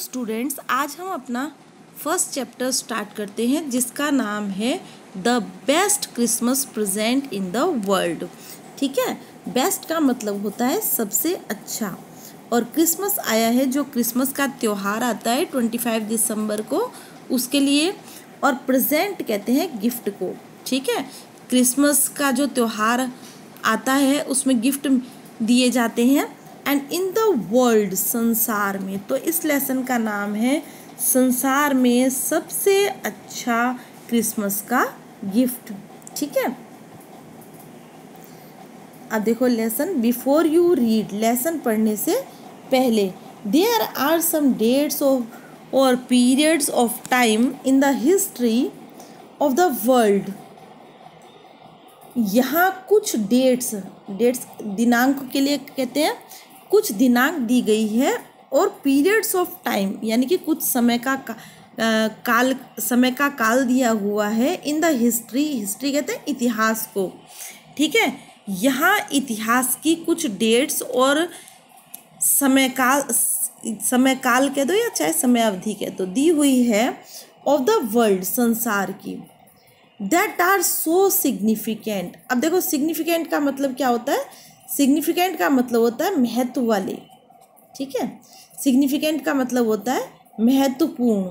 Students, आज हम अपना फर्स्ट चैप्टर स्टार्ट करते हैं जिसका नाम है the best Christmas present in the world. ठीक है, बेस्ट का मतलब होता है सबसे अच्छा, और क्रिसमस आया है जो क्रिसमस का त्यौहार आता है 25 दिसंबर को, उसके लिए। और प्रेजेंट कहते हैं गिफ्ट को। ठीक है, क्रिसमस का जो त्यौहार आता है उसमें गिफ्ट दिए जाते हैं। एंड इन द वर्ल्ड, संसार में, तो इस लेसन का नाम है संसार में सबसे अच्छा क्रिसमस का गिफ्ट। ठीक है, अब देखो lesson. Before you read, lesson पढ़ने से पहले, there are some dates of और periods of time in the history of the world. यहाँ कुछ डेट्स दिनांक के लिए कहते हैं, कुछ दिनांक दी गई है, और पीरियड्स ऑफ टाइम यानी कि कुछ समय का काल दिया हुआ है। इन द हिस्ट्री कहते हैं इतिहास को। ठीक है, यहाँ इतिहास की कुछ डेट्स और समय काल कह दो या चाहे समय अवधि कह दो, दी हुई है ऑफ द वर्ल्ड, संसार की। That are so significant. अब देखो, सिग्निफिकेंट का मतलब क्या होता है? सिग्निफिकेंट का मतलब होता है महत्व वाले। ठीक है, सिग्निफिकेंट का मतलब होता है महत्वपूर्ण।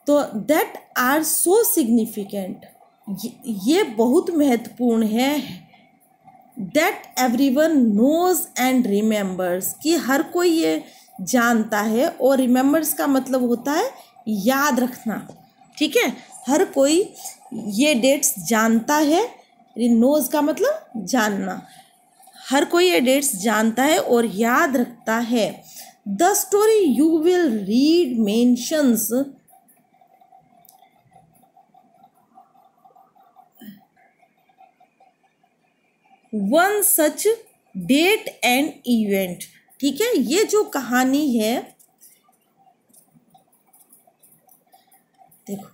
तो दैट आर सो सिग्निफिकेंट, ये बहुत महत्वपूर्ण है। That everyone knows and remembers, कि हर कोई ये जानता है, और रिमेंबर्स का मतलब होता है याद रखना। ठीक है, हर कोई ये डेट्स जानता है। नोज का मतलब जानना, हर कोई ये डेट्स जानता है और याद रखता है। The story you will read mentions one such date and event. ठीक है, ये जो कहानी है, देखो,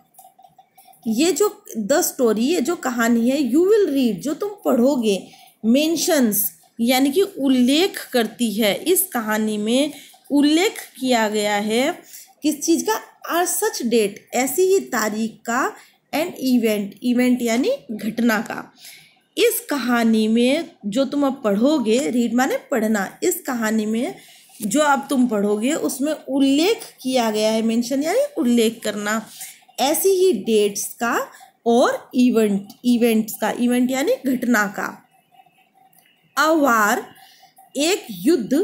ये जो द स्टोरी, ये जो कहानी है, यू विल रीड, जो तुम पढ़ोगे, मेंशंस यानी कि उल्लेख करती है। इस कहानी में उल्लेख किया गया है किस चीज़ का? आर सच डेट, ऐसी ही तारीख का, एंड इवेंट यानी घटना का। इस कहानी में जो तुम अब पढ़ोगे, रीड माने पढ़ना, इस कहानी में जो अब तुम पढ़ोगे उसमें उल्लेख किया गया है, मेंशन यानी उल्लेख करना, ऐसी ही डेट्स का और इवेंट्स का, इवेंट यानी घटना का। अ वार, एक युद्ध,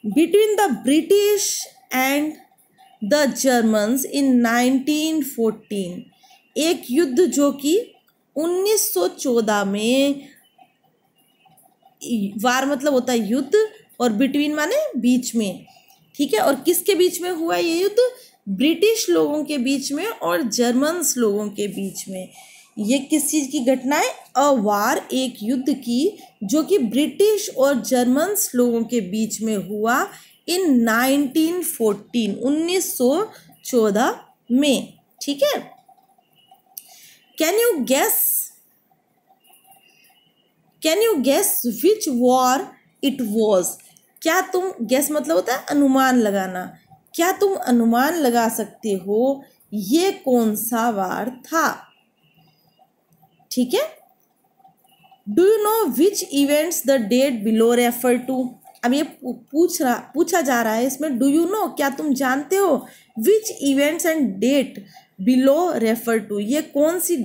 between the British and the Germans in 1914, एक युद्ध जो कि 1914 में, वार मतलब होता है युद्ध, और बिटवीन माने बीच में। ठीक है, और किसके बीच में हुआ ये युद्ध? ब्रिटिश लोगों के बीच में और जर्मन्स लोगों के बीच में। ये किस चीज़ की घटना है? अ वार, एक युद्ध की, जो कि ब्रिटिश और जर्मन्स लोगों के बीच में हुआ इन 1914, 1914 में। ठीक है, can you guess which war it was? क्या तुम, गेस मतलब होता है अनुमान लगाना, क्या तुम अनुमान लगा सकते हो ये कौन सा वार था? ठीक है, do you know which events the date below refer to? अब ये पूछा जा रहा है इसमें, डू यू नो, क्या तुम जानते हो, which events and date below refer to, ये कौन सी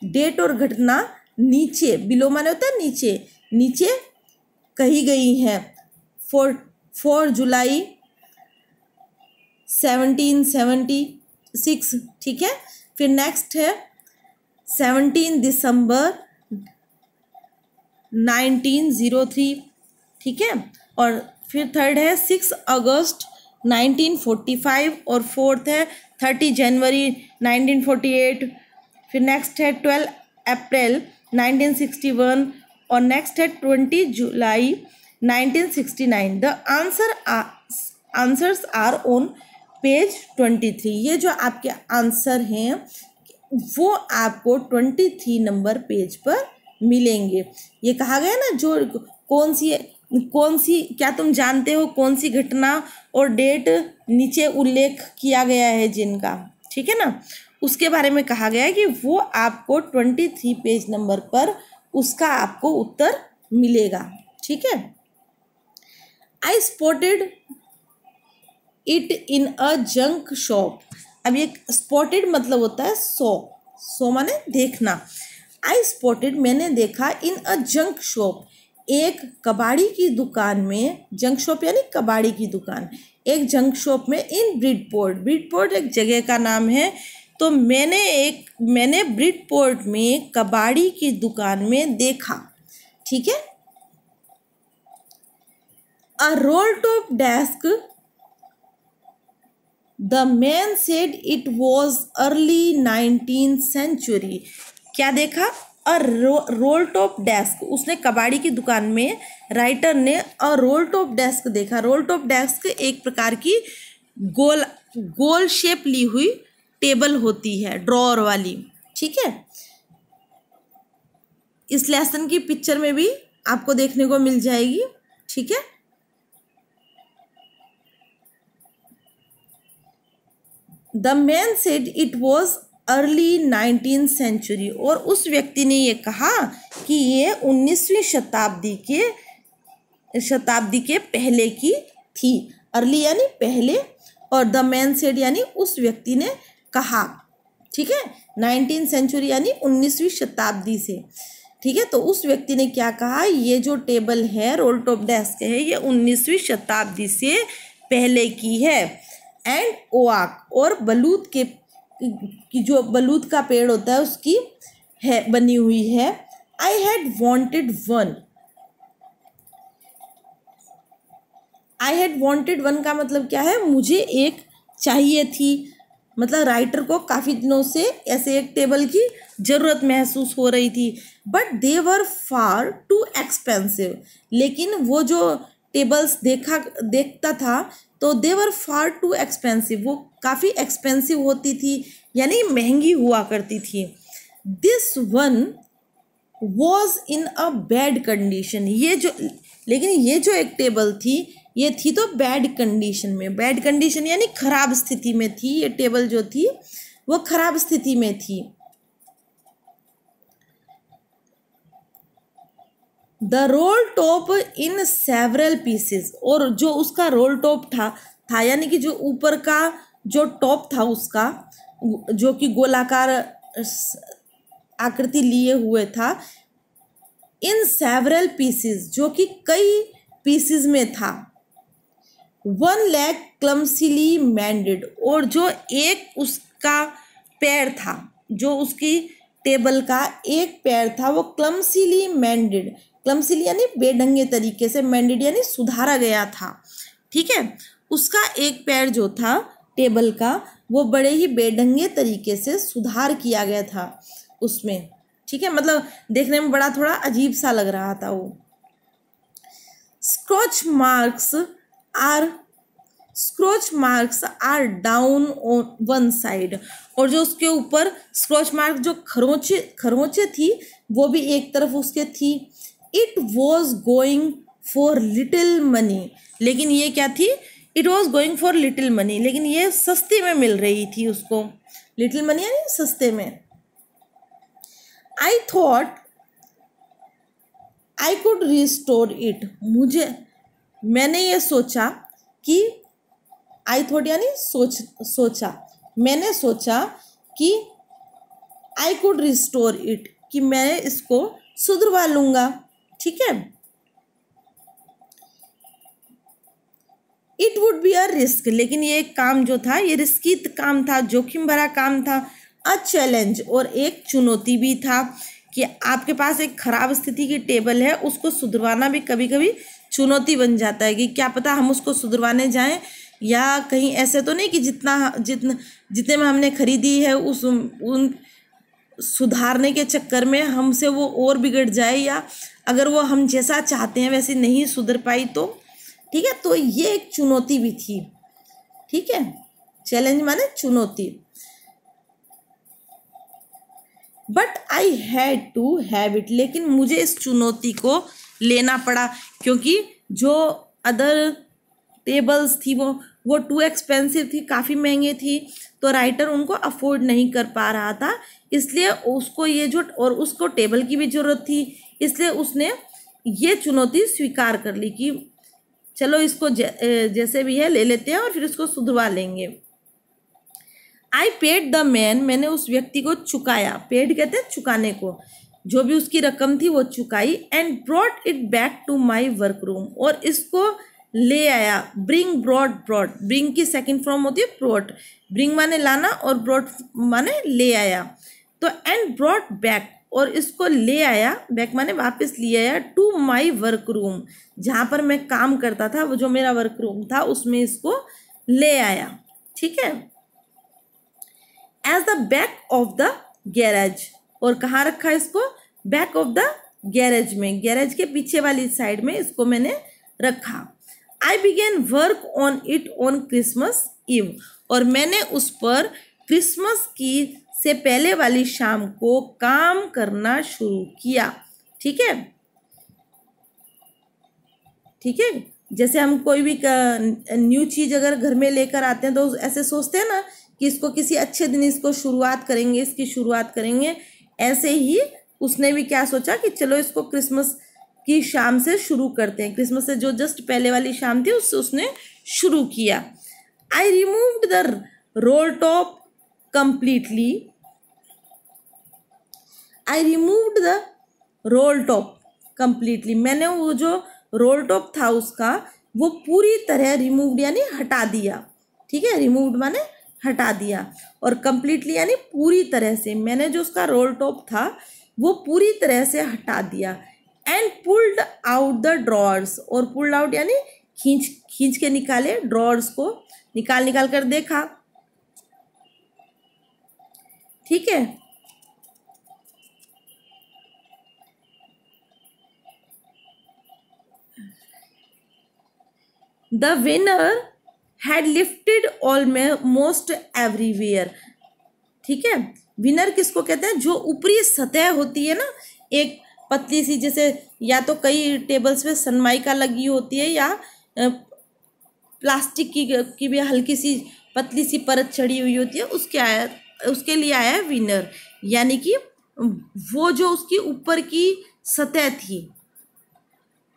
डेट और घटना नीचे, बिलो माने होता है नीचे, नीचे कही गई हैं। 4 जुलाई 1776। ठीक है, फिर नेक्स्ट है 17 दिसंबर 1903। ठीक है, और फिर थर्ड है 6 अगस्त 1945, और फोर्थ है 30 जनवरी 1948। फिर नेक्स्ट है 12 अप्रैल 1961, और नेक्स्ट है 20 जुलाई 1969। The answers are on page 23। ये जो आपके आंसर हैं वो आपको 23 नंबर पेज पर मिलेंगे। ये कहा गया ना, जो कौन सी कौन सी, क्या तुम जानते हो कौन सी घटना और डेट नीचे उल्लेख किया गया है जिनका, ठीक है ना, उसके बारे में कहा गया है कि वो आपको 23 पेज नंबर पर उसका आपको उत्तर मिलेगा, ठीक है। आई spotted it in a junk shop. अब ये स्पॉटेड मतलब होता है सो माने देखना। आई स्पॉटेड मैंने देखा, इन अ जंक शॉप एक कबाड़ी की दुकान में, जंक शॉप यानी कबाड़ी की दुकान, एक जंक शॉप में इन ब्रिडपोर्ट, ब्रिडपोर्ट एक जगह का नाम है, तो मैंने ब्रिडपोर्ट में कबाड़ी की दुकान में देखा, ठीक है। A roll top desk, the man said it was early 19th century. क्या देखा? अ रोल टॉप डेस्क, उसने कबाड़ी की दुकान में राइटर ने अ रोल टॉप डेस्क देखा। रोल टॉप डेस्क एक प्रकार की गोल शेप ली हुई टेबल होती है, ड्रॉअर वाली, ठीक है। इस लेसन की पिक्चर में भी आपको देखने को मिल जाएगी, ठीक है। The man said it was early 19th century, और उस व्यक्ति ने ये कहा कि ये 19वीं शताब्दी के पहले की थी। अर्ली यानी पहले, और द मैन सेड यानी उस व्यक्ति ने कहा, ठीक है। 19th सेंचुरी यानी 19वीं शताब्दी से, ठीक है। तो उस व्यक्ति ने क्या कहा, ये जो टेबल है, रोल टॉप डेस्क है, ये 19वीं शताब्दी से पहले की है। एंड ओआक, और बलूत की जो बलूत का पेड़ होता है उसकी है बनी हुई है। I had wanted one, I had wanted one का मतलब क्या है, मुझे एक चाहिए थी, मतलब राइटर को काफ़ी दिनों से ऐसे एक टेबल की ज़रूरत महसूस हो रही थी। But they were far too expensive, लेकिन वो जो टेबल्स देखता था तो दे वर फार टू एक्सपेंसिव, वो काफ़ी एक्सपेंसिव होती थी यानी महंगी हुआ करती थी। This one was in a bad condition, लेकिन ये जो एक टेबल थी, ये थी तो बैड कंडीशन में। बैड कंडीशन यानी खराब स्थिति में थी, ये टेबल जो थी वो खराब स्थिति में थी। The roll top in several pieces, और जो उसका रोल टॉप था यानी कि जो ऊपर का जो टॉप था उसका, जो कि गोलाकार आकृति लिए हुए था, इन सेवरल पीसेस, जो कि कई पीसेस में था। वन लेग क्लमसिली मैंडेड, और जो एक उसका पैर था, जो उसकी टेबल का एक पैर था, वो क्लमसिली मैंडेड, क्लमसिली यानी बेढंगे तरीके से, मैंडेड यानी सुधारा गया था, ठीक है। उसका एक पैर जो था टेबल का, वो बड़े ही बेढंगे तरीके से सुधार किया गया था उसमें, ठीक है। मतलब देखने में बड़ा थोड़ा अजीब सा लग रहा था वो। Scratch marks are down on one side, और जो उसके ऊपर स्क्रॉच मार्क जो खरोंचे थी वो भी एक तरफ उसके थी। It was going for little money, लेकिन ये क्या थी, it was going for little money, लेकिन ये सस्ते में मिल रही थी उसको। लिटिल मनी यानी सस्ते में। I thought I could restore it, मैंने ये सोचा कि, आई थॉट यानी सोचा, मैंने सोचा कि आई कुड रिस्टोर इट, कि मैं इसको सुधरवा लूँगा, ठीक है। It would be a risk, लेकिन ये काम जो था ये रिस्की काम था, जोखिम भरा काम था। अ चैलेंज, और एक चुनौती भी था कि आपके पास एक खराब स्थिति की टेबल है, उसको सुधरवाना भी कभी कभी चुनौती बन जाता है कि क्या पता हम उसको सुधरवाने जाएं, या कहीं ऐसे तो नहीं कि जितने में हमने खरीदी है उन सुधारने के चक्कर में हमसे वो और बिगड़ जाए, या अगर वो हम जैसा चाहते हैं वैसे नहीं सुधर पाई तो, ठीक है। तो ये एक चुनौती भी थी, ठीक है। चैलेंज माने चुनौती। But I had to have it, लेकिन मुझे इस चुनौती को लेना पड़ा, क्योंकि जो अदर टेबल्स थी वो टू एक्सपेंसिव थी, काफ़ी महंगे थी, तो राइटर उनको अफोर्ड नहीं कर पा रहा था, इसलिए उसको ये जो और उसको टेबल की भी ज़रूरत थी, इसलिए उसने ये चुनौती स्वीकार कर ली कि चलो इसको जैसे भी है ले लेते हैं और फिर इसको सुधरवा लेंगे। आई पेड द मैन, मैंने उस व्यक्ति को चुकाया, पेड कहते हैं चुकाने को, जो भी उसकी रकम थी वो चुकाई, and brought it back to my work room, और इसको ले आया। ब्रिंग ब्रॉड, ब्रॉड ब्रिंग की सेकंड फॉर्म होती है ब्रॉट, ब्रिंग माने लाना और ब्रॉड माने ले आया, तो एंड ब्रॉट बैक, और इसको ले आया, बैक माने वापस ले आया, टू माई वर्क रूम, जहाँ पर मैं काम करता था, वो जो मेरा वर्क रूम था उसमें इसको ले आया। ठीक है, as the back of the garage, और कहाँ रखा इसको, बैक ऑफ द गैरेज में, गैरेज के पीछे वाली साइड में इसको मैंने रखा। I began work on it on Christmas Eve, और मैंने उस पर क्रिसमस की से पहले वाली शाम को काम करना शुरू किया। ठीक है, ठीक है, जैसे हम कोई भी न्यू चीज़ अगर घर में लेकर आते हैं तो ऐसे सोचते हैं ना कि इसको किसी अच्छे दिन इसको शुरुआत करेंगे, इसकी शुरुआत करेंगे, ऐसे ही उसने भी क्या सोचा कि चलो इसको क्रिसमस की शाम से शुरू करते हैं, क्रिसमस से जो जस्ट पहले वाली शाम थी उससे उसने शुरू किया। I removed the roll top completely, I removed the roll top completely, मैंने वो जो रोल टॉप था उसका वो पूरी तरह रिमूव्ड यानी हटा दिया। ठीक है, रिमूव्ड माने हटा दिया, और कंप्लीटली यानी पूरी तरह से, मैंने जो उसका रोल टॉप था वो पूरी तरह से हटा दिया। And pulled out the drawers, और पुल्ड आउट यानी खींच खींच के निकाले, ड्रॉर्स को निकाल कर देखा। ठीक है, the winner had lifted almost everywhere. ठीक है, विनर किसको कहते हैं, जो ऊपरी सतह होती है ना, एक पतली सी, जैसे या तो कई टेबल्स पे सनमाइका लगी होती है या प्लास्टिक की भी हल्की सी पतली सी परत चढ़ी हुई होती है, उसके लिए आया है विनर, यानी कि वो जो उसकी ऊपर की सतह थी।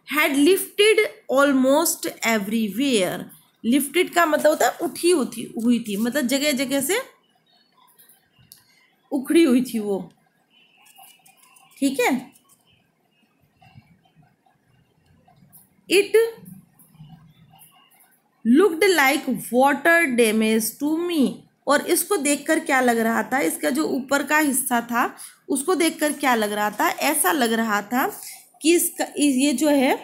Had lifted almost everywhere, lifted का मतलब होता है उठी हुई थी, मतलब जगह जगह से उखड़ी हुई थी वो। ठीक है, it looked like water damage to me, और इसको देखकर क्या लग रहा था, इसका जो ऊपर का हिस्सा था उसको देखकर क्या लग रहा था, ऐसा लग रहा था कि इसका ये जो है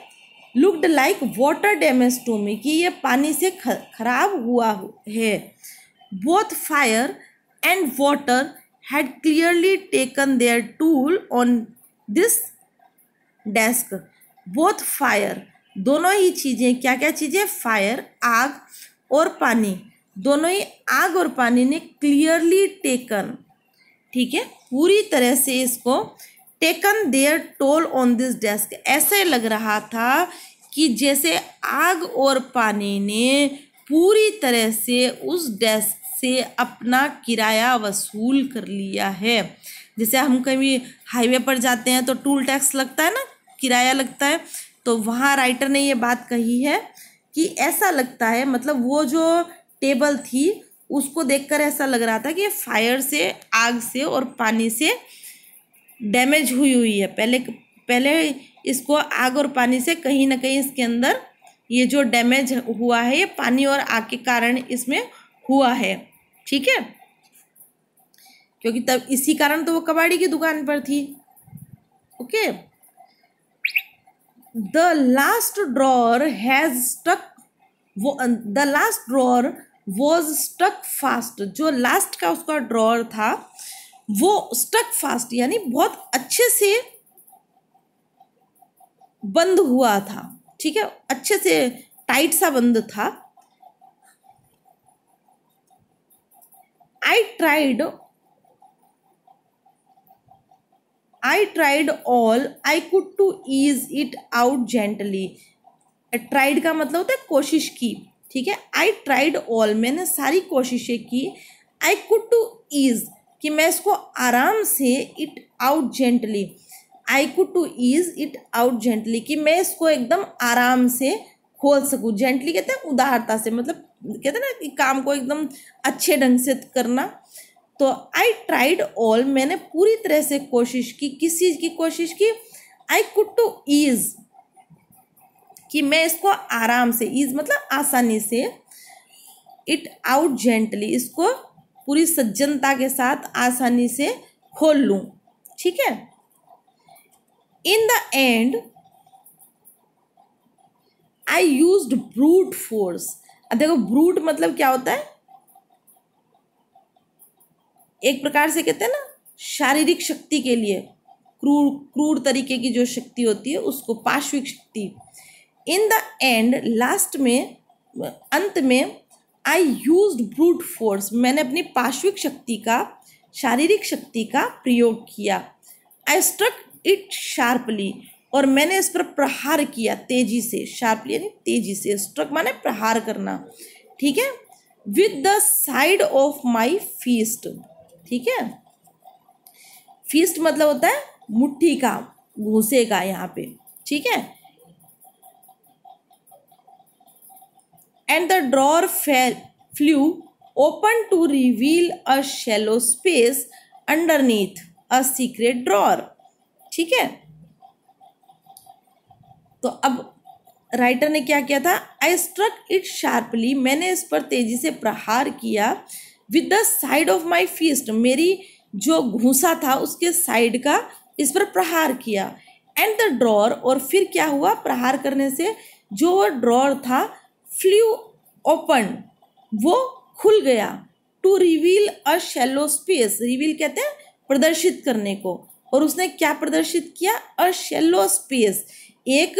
looked like water damage to me, कि ये पानी से खराब हुआ है। Both fire and water had clearly taken their toll on this desk. Both fire, दोनों ही चीज़ें, क्या क्या चीज़ें, फायर आग और पानी, दोनों ही आग और पानी ने क्लियरली टेकन, ठीक है, पूरी तरह से इसको taken their toll on this desk, ऐसे लग रहा था कि जैसे आग और पानी ने पूरी तरह से उस डेस्क से अपना किराया वसूल कर लिया है। जैसे हम कभी हाईवे पर जाते हैं तो टूल टैक्स लगता है ना, किराया लगता है, तो वहाँ राइटर ने ये बात कही है कि ऐसा लगता है, मतलब वो जो टेबल थी उसको देखकर ऐसा लग रहा था कि फायर से, आग से और पानी से डैमेज हुई है। पहले इसको आग और पानी से कहीं ना कहीं इसके अंदर ये जो डैमेज हुआ है ये पानी और आग के कारण इसमें हुआ है। ठीक है, क्योंकि तब इसी कारण तो वो कबाड़ी की दुकान पर थी। Okay, the last drawer has stuck, the last drawer was stuck fast, जो लास्ट का उसका ड्रॉर था वो स्टक फास्ट यानी बहुत अच्छे से बंद हुआ था। ठीक है, अच्छे से टाइट सा बंद था। I tried all I could to ease it out gently, tried का मतलब होता है कोशिश की, ठीक है। आई ट्राइड ऑल, मैंने सारी कोशिशें की। आई कुड टू ईज, कि मैं इसको आराम से, it out gently, I could to ease it out gently, कि मैं इसको एकदम आराम से खोल सकूँ। जेंटली कहते हैं उदारता से, मतलब कहते हैं ना कि काम को एकदम अच्छे ढंग से करना। तो आई ट्राइड ऑल, मैंने पूरी तरह से कोशिश की। किस चीज़ की कोशिश की? आई कुड टू ईज, कि मैं इसको आराम से, ईज मतलब आसानी से, इट आउट जेंटली, इसको पूरी सज्जनता के साथ आसानी से खोल लूँ, ठीक है। In the and I used brute force. अब देखो ब्रूट मतलब क्या होता है? एक प्रकार से कहते हैं ना शारीरिक शक्ति के लिए क्रूर तरीके की जो शक्ति होती है उसको पाश्विक शक्ति। इन द एंड, लास्ट में, अंत में, आई यूज्ड ब्रूट फोर्स, मैंने अपनी पाश्विक शक्ति का, शारीरिक शक्ति का प्रयोग किया। आई स्ट्रक इट शार्पली, और मैंने इस पर प्रहार किया तेजी से। शार्पली यानी तेजी से, स्ट्रक माने प्रहार करना, ठीक है। With the side of my feast, ठीक है। फीस्ट मतलब होता है मुट्ठी का, घूंसे का यहाँ पे, ठीक है। And the drawer flew open to reveal a shallow space underneath a secret drawer, ठीक है। तो अब राइटर ने क्या किया था? आई स्ट्रक इट शार्पली, मैंने इस पर तेजी से प्रहार किया। With the side of my fist, मेरी जो घूंसा था उसके साइड का इस पर प्रहार किया। एंड द ड्रॉर, और फिर क्या हुआ? प्रहार करने से जो वो ड्रॉर था, फ्लू ओपन, वो खुल गया। To reveal a shallow space, reveal कहते हैं प्रदर्शित करने को, और उसने क्या प्रदर्शित किया? अ शैलो स्पेस, एक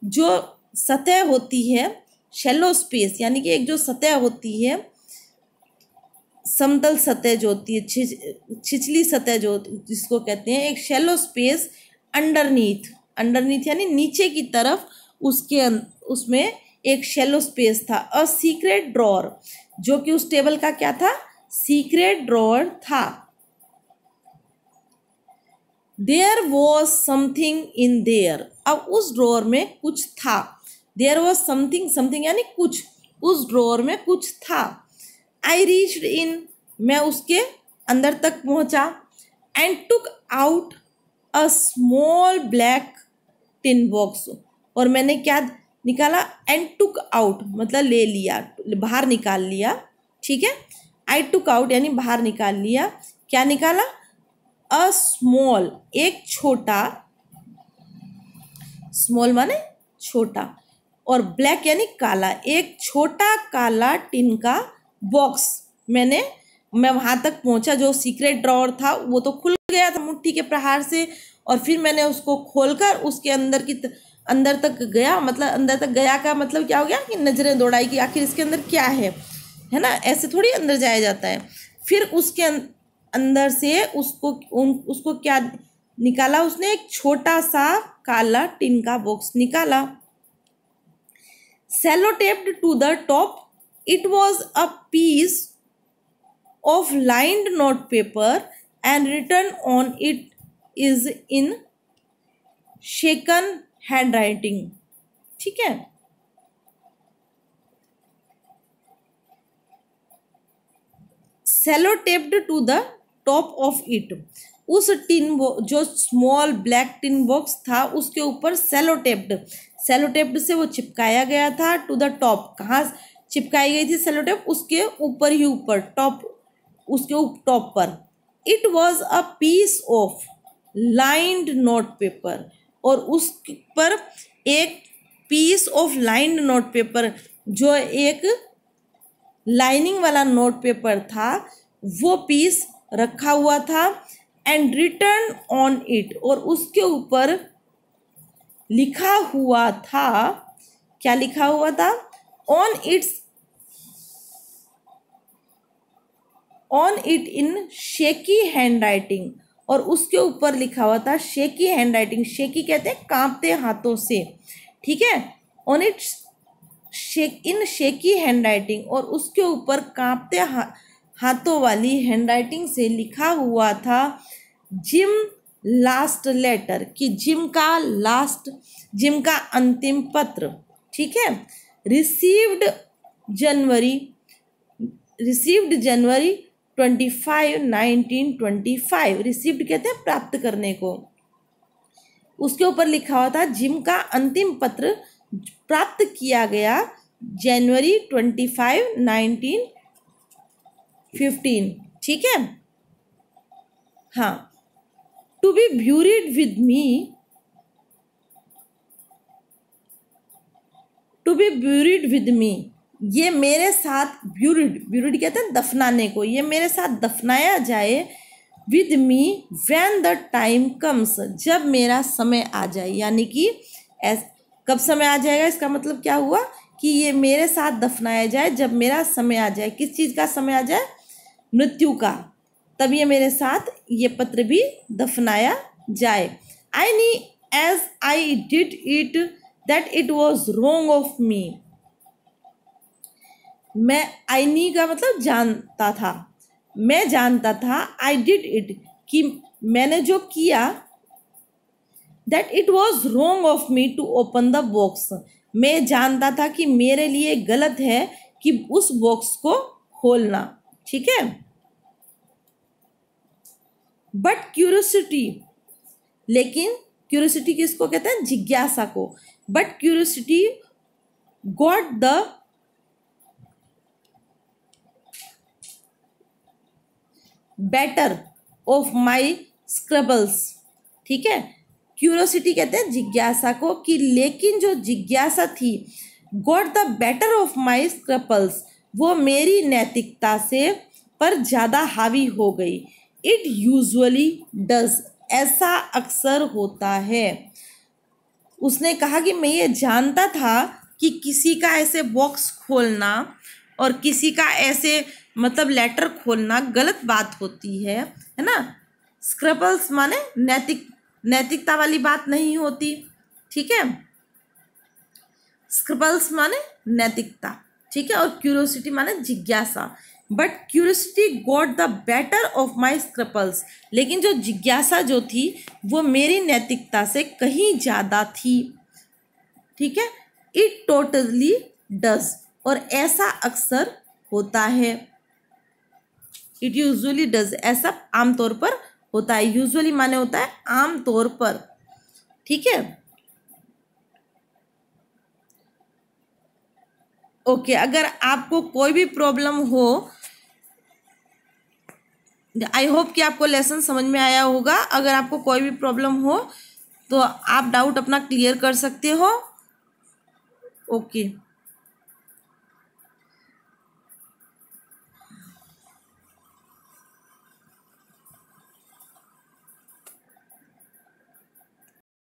जो सतह होती है, शैलो स्पेस यानी कि एक जो सतह होती है, समतल सतह जो होती है, छिछली सतह जो जिसको कहते हैं, एक शैलो स्पेस अंडरनीथ, अंडरनीथ यानी नीचे की तरफ, उसमें एक शैलो स्पेस था। अ सीक्रेट ड्रॉर, जो कि उस टेबल का क्या था? सीक्रेट ड्रॉर था। There was something in there, अब उस ड्रॉर में कुछ था। देयर वॉज समथिंग, समथिंग यानी कुछ, उस ड्रॉर में कुछ था। आई रीच्ड इन, मैं उसके अंदर तक पहुंचा। And took out a small black tin box, और मैंने क्या निकाला? एंड टुक आउट मतलब ले लिया, बाहर निकाल लिया, ठीक है। आई टुक आउट यानी बाहर निकाल लिया। क्या निकाला? अ स्मॉल, एक छोटा, स्मॉल माने छोटा, और ब्लैक यानी काला, एक छोटा काला टिन का बॉक्स। मैं वहाँ तक पहुँचा, जो सीक्रेट ड्रॉर था वो तो खुल गया था मुट्ठी के प्रहार से, और फिर मैंने उसको खोलकर उसके अंदर तक गया। मतलब अंदर तक गया का मतलब क्या हो गया कि नज़रें दौड़ाई कि आखिर इसके अंदर क्या है ना, ऐसे थोड़ी अंदर जाया जाता है। फिर उसके अंदर से उसको क्या निकाला उसने? एक छोटा सा काला टिन का बॉक्स निकाला। Sellotaped to the top, it was a piece of lined note paper and written on it is in shaken handwriting, ठीक है। Sellotaped to the top of it, उस जो स्मॉल ब्लैक टिन बॉक्स था उसके ऊपर सेलोटेप्ड से वो चिपकाया गया था। टू द टॉप, कहाँ चिपकाई गई थी सेलोटेप? उसके ऊपर ही ऊपर, टॉप, उसके टॉप पर। It was a piece of lined note paper, और उस पर एक piece of lined note paper, जो एक लाइनिंग वाला नोट पेपर था, वो पीस रखा हुआ था। एंड रिटन ऑन इट, और उसके ऊपर लिखा हुआ था, क्या लिखा हुआ था? On it in shaky handwriting, और उसके ऊपर लिखा हुआ था शेकी हैंडराइटिंग। शेकी कहते हैं कांपते हाथों से, ठीक है। On it's in shaky handwriting, और उसके ऊपर कांपते हाथों वाली हैंडराइटिंग से लिखा हुआ था जिम लास्ट लेटर, कि जिम का अंतिम पत्र। ठीक है। रिसीव्ड जनवरी 25, 1925। रिसीव्ड कहते हैं प्राप्त करने को। उसके ऊपर लिखा हुआ था जिम का अंतिम पत्र प्राप्त किया गया जनवरी 25, 1915। ठीक है। हाँ, to be buried with me, to be buried with me, ये मेरे साथ, ब्यूरिड कहते हैं दफनाने को, ये मेरे साथ दफनाया जाए with me when the time comes, जब मेरा समय आ जाए। यानी कि कब समय आ जाएगा, इसका मतलब क्या हुआ कि ये मेरे साथ दफनाया जाए जब मेरा समय आ जाए। किस चीज़ का समय आ जाए? मृत्यु का। तब ये मेरे साथ ये पत्र भी दफनाया जाए। I knew as I did it that it was wrong of me. मैं, आई नी का मतलब जानता था, मैं जानता था, आई डिड इट कि मैंने जो किया, that it was wrong of me to open the box, मैं जानता था कि मेरे लिए गलत है कि उस बॉक्स को खोलना। ठीक है। बट क्यूरियोसिटी, लेकिन क्यूरियोसिटी किसको कहते हैं? जिज्ञासा को। But curiosity got the better of my scruples. ठीक है। क्यूरियोसिटी कहते हैं जिज्ञासा को, कि लेकिन जो जिज्ञासा थी, got the better of my scruples, वो मेरी नैतिकता से पर ज़्यादा हावी हो गई। इट यूजुअली डज, ऐसा अक्सर होता है। उसने कहा कि मैं ये जानता था कि किसी का ऐसे बॉक्स खोलना और किसी का ऐसे मतलब लेटर खोलना गलत बात होती है ना। स्क्रैपल्स माने नैतिकता वाली बात नहीं होती। ठीक है। स्क्रैपल्स माने नैतिकता। ठीक है। और क्यूरियोसिटी माने जिज्ञासा। But curiosity got the better of my scruples, लेकिन जो जिज्ञासा जो थी वो मेरी नैतिकता से कहीं ज़्यादा थी। ठीक है। इट टोटली डज, और ऐसा अक्सर होता है। इट यूजुअली डज, ऐसा आमतौर पर होता है। यूजुअली माने होता है आमतौर पर। ठीक है। ओके, अगर आपको कोई भी प्रॉब्लम हो, आई होप कि आपको लेसन समझ में आया होगा। अगर आपको कोई भी प्रॉब्लम हो तो आप डाउट अपना क्लियर कर सकते हो। ओके।